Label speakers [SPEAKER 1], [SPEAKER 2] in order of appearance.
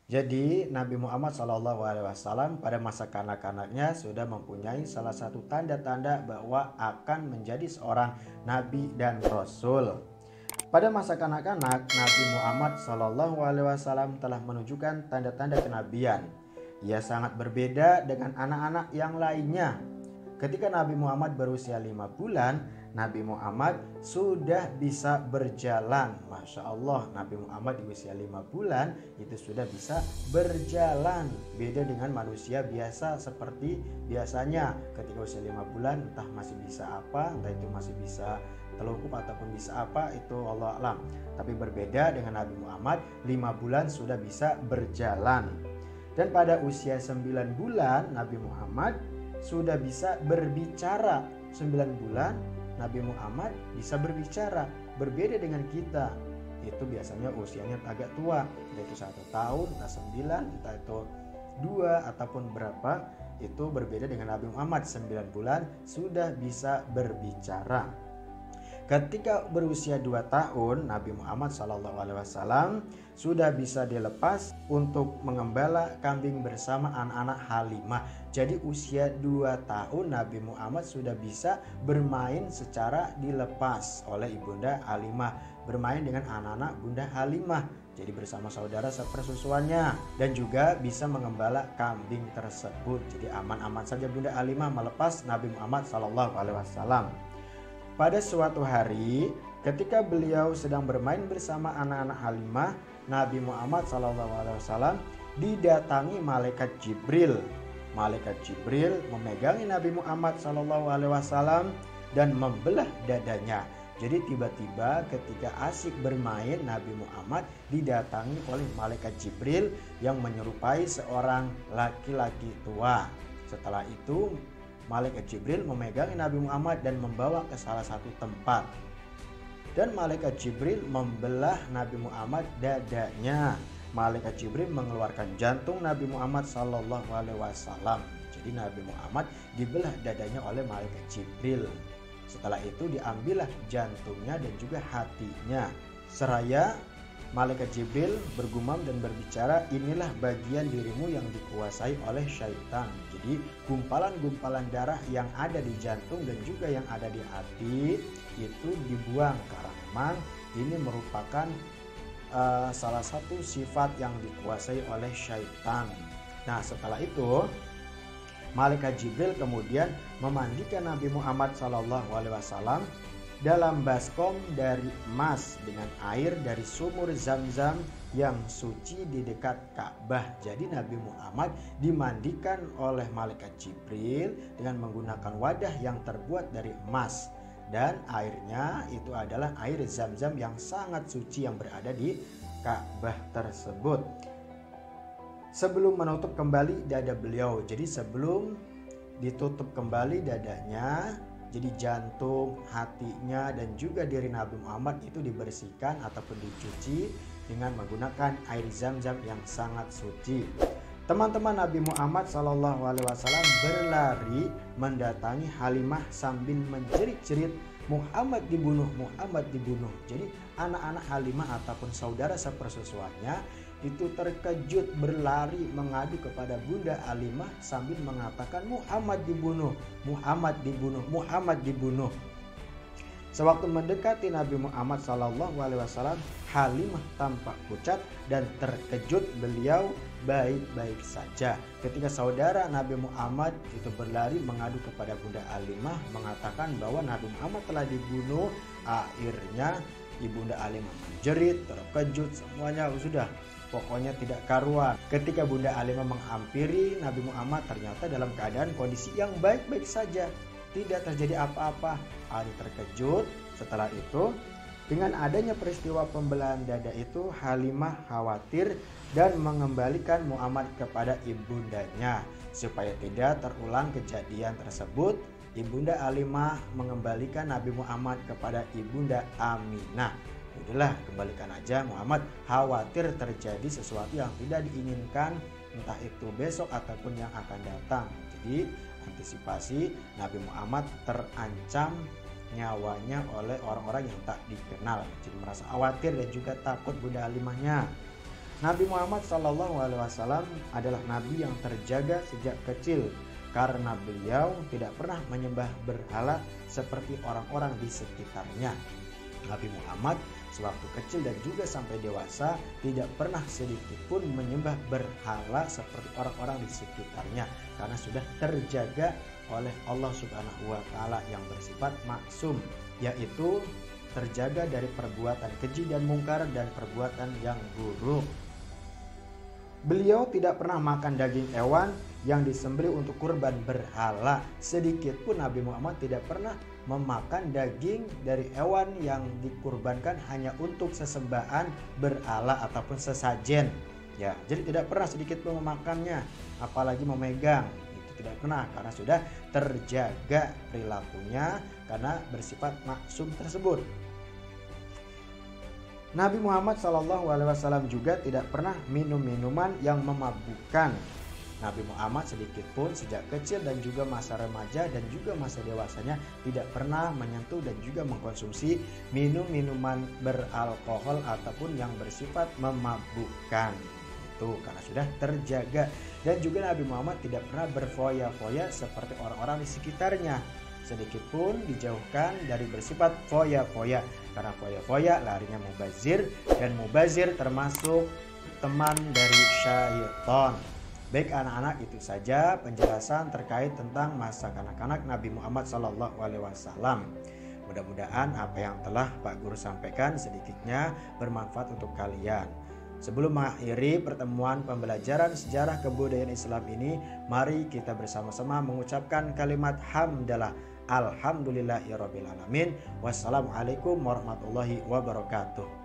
[SPEAKER 1] Jadi Nabi Muhammad SAW pada masa kanak-kanaknya sudah mempunyai salah satu tanda-tanda bahwa akan menjadi seorang nabi dan rasul. Pada masa kanak-kanak, Nabi Muhammad SAW telah menunjukkan tanda-tanda kenabian. Ia sangat berbeda dengan anak-anak yang lainnya. Ketika Nabi Muhammad berusia 5 bulan, Nabi Muhammad sudah bisa berjalan. Masya Allah, Nabi Muhammad di usia 5 bulan itu sudah bisa berjalan. Beda dengan manusia biasa seperti biasanya. Ketika usia 5 bulan entah masih bisa apa, entah itu masih bisa telungkup ataupun bisa apa, itu Allah alam. Tapi berbeda dengan Nabi Muhammad, 5 bulan sudah bisa berjalan. Dan pada usia 9 bulan Nabi Muhammad sudah bisa berbicara. 9 bulan Nabi Muhammad bisa berbicara. Berbeda dengan kita, itu biasanya usianya agak tua, yaitu 1 tahun, entah 9, entah itu 2 ataupun berapa. Itu berbeda dengan Nabi Muhammad, 9 bulan sudah bisa berbicara. Ketika berusia 2 tahun, Nabi Muhammad SAW sudah bisa dilepas untuk mengembala kambing bersama anak-anak Halimah. Jadi usia 2 tahun Nabi Muhammad sudah bisa bermain secara dilepas oleh Ibunda Halimah, bermain dengan anak-anak Bunda Halimah. Jadi bersama saudara sepersusuannya, dan juga bisa mengembala kambing tersebut. Jadi aman-aman saja Bunda Halimah melepas Nabi Muhammad SAW. Pada suatu hari, ketika beliau sedang bermain bersama anak-anak Halimah, Nabi Muhammad SAW didatangi malaikat Jibril. Malaikat Jibril memegangi Nabi Muhammad SAW dan membelah dadanya. Jadi tiba-tiba ketika asik bermain, Nabi Muhammad didatangi oleh malaikat Jibril yang menyerupai seorang laki-laki tua. Setelah itu malaikat Jibril memegangi Nabi Muhammad dan membawa ke salah satu tempat. Dan malaikat Jibril membelah Nabi Muhammad dadanya. Malaikat Jibril mengeluarkan jantung Nabi Muhammad SAW. Jadi Nabi Muhammad dibelah dadanya oleh malaikat Jibril. Setelah itu diambillah jantungnya dan juga hatinya. Seraya malaikat Jibril bergumam dan berbicara, inilah bagian dirimu yang dikuasai oleh syaitan. Jadi gumpalan-gumpalan darah yang ada di jantung dan juga yang ada di hati itu dibuang, karena memang ini merupakan salah satu sifat yang dikuasai oleh syaitan. Nah, setelah itu malaikat Jibril kemudian memandikan Nabi Muhammad SAW dalam baskom dari emas dengan air dari sumur Zam-Zam yang suci di dekat Ka'bah. Jadi Nabi Muhammad dimandikan oleh malaikat Jibril dengan menggunakan wadah yang terbuat dari emas, dan airnya itu adalah air Zam-Zam yang sangat suci yang berada di Ka'bah tersebut. Sebelum menutup kembali dada beliau, jadi sebelum ditutup kembali dadanya, jadi jantung, hatinya, dan juga diri Nabi Muhammad itu dibersihkan ataupun dicuci dengan menggunakan air Zam-Zam yang sangat suci. Teman-teman, Nabi Muhammad SAW berlari mendatangi Halimah sambil menjerit-jerit, Muhammad dibunuh, Muhammad dibunuh. Jadi anak-anak Halimah ataupun saudara sepersusuannya itu terkejut, berlari mengadu kepada Bunda Halimah sambil mengatakan, Muhammad dibunuh, Muhammad dibunuh, Muhammad dibunuh. Sewaktu mendekati Nabi Muhammad SAW, Halimah tampak pucat dan terkejut. Beliau baik-baik saja. Ketika saudara Nabi Muhammad itu berlari mengadu kepada Bunda Halimah, mengatakan bahwa Nabi Muhammad telah dibunuh, akhirnya Ibunda Halimah menjerit, terkejut, semuanya sudah pokoknya tidak karuan. Ketika Bunda Halimah menghampiri Nabi Muhammad, ternyata dalam keadaan kondisi yang baik-baik saja, tidak terjadi apa-apa. Ali terkejut. Setelah itu, dengan adanya peristiwa pembelahan dada itu, Halimah khawatir dan mengembalikan Muhammad kepada ibundanya. Supaya tidak terulang kejadian tersebut, Ibunda Halimah mengembalikan Nabi Muhammad kepada Ibunda Aminah. Udahlah, kembalikan aja Muhammad, khawatir terjadi sesuatu yang tidak diinginkan, entah itu besok ataupun yang akan datang. Jadi antisipasi Nabi Muhammad terancam nyawanya oleh orang-orang yang tak dikenal. Jadi merasa khawatir dan juga takut Bunda Halimahnya. Nabi Muhammad SAW adalah nabi yang terjaga sejak kecil karena beliau tidak pernah menyembah berhala seperti orang-orang di sekitarnya. Nabi Muhammad sewaktu kecil dan juga sampai dewasa tidak pernah sedikit pun menyembah berhala seperti orang-orang di sekitarnya karena sudah terjaga oleh Allah Subhanahu wa taala yang bersifat maksum, yaitu terjaga dari perbuatan keji dan mungkar dan perbuatan yang buruk. Beliau tidak pernah makan daging hewan yang disembelih untuk kurban berhala. Sedikit pun Nabi Muhammad tidak pernah memakan daging dari hewan yang dikurbankan hanya untuk sesembahan berhala ataupun sesajen. Ya, jadi tidak pernah sedikit pun memakannya, apalagi memegang. Itu tidak pernah karena sudah terjaga perilakunya karena bersifat maksum tersebut. Nabi Muhammad SAW juga tidak pernah minum minuman yang memabukkan. Nabi Muhammad sedikit pun sejak kecil dan juga masa remaja dan juga masa dewasanya tidak pernah menyentuh dan juga mengkonsumsi minuman beralkohol ataupun yang bersifat memabukkan. Itu karena sudah terjaga. Dan juga Nabi Muhammad tidak pernah berfoya-foya seperti orang-orang di sekitarnya. Sedikit pun dijauhkan dari bersifat foya-foya karena foya-foya larinya mubazir dan mubazir termasuk teman dari syaitan. Baik anak-anak, itu saja penjelasan terkait tentang masa kanak-kanak Nabi Muhammad SAW. Mudah-mudahan apa yang telah Pak Guru sampaikan sedikitnya bermanfaat untuk kalian. Sebelum mengakhiri pertemuan pembelajaran sejarah kebudayaan Islam ini, mari kita bersama-sama mengucapkan kalimat hamdalah. Alhamdulillahirabbil alamin. Wassalamualaikum warahmatullahi wabarakatuh.